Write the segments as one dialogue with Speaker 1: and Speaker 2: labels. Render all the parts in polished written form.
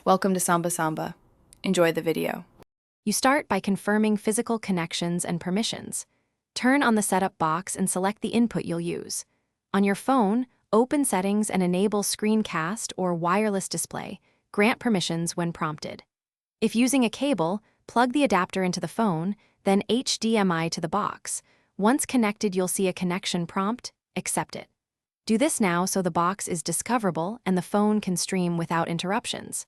Speaker 1: Welcome to Samba Samba. Enjoy the video.
Speaker 2: You start by confirming physical connections and permissions. Turn on the setup box and select the input you'll use. On your phone, open Settings and enable Screencast or Wireless Display. Grant permissions when prompted. If using a cable, plug the adapter into the phone, then HDMI to the box. Once connected, you'll see a connection prompt. Accept it. Do this now so the box is discoverable and the phone can stream without interruptions.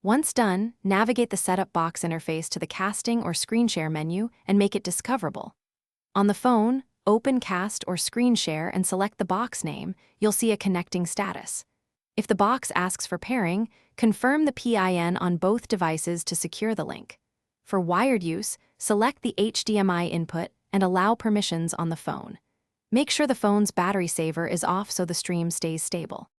Speaker 2: Once done, navigate the setup box interface to the casting or screen share menu and make it discoverable. On the phone, open Cast or Screen Share and select the box name. You'll see a connecting status. If the box asks for pairing, confirm the PIN on both devices to secure the link. For wired use, select the HDMI input and allow permissions on the phone. Make sure the phone's battery saver is off so the stream stays stable.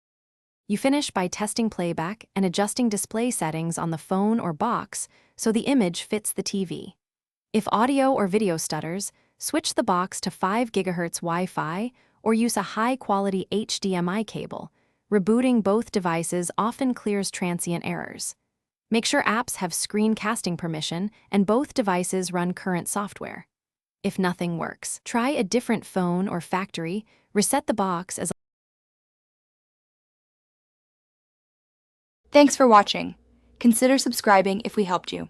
Speaker 2: You finish by testing playback and adjusting display settings on the phone or box so the image fits the TV. If audio or video stutters, switch the box to 5 GHz Wi-Fi or use a high-quality HDMI cable. Rebooting both devices often clears transient errors. Make sure apps have screencasting permission and both devices run current software. If nothing works, try a different phone or factory, reset the box as
Speaker 1: Thanks for watching. Consider subscribing if we helped you.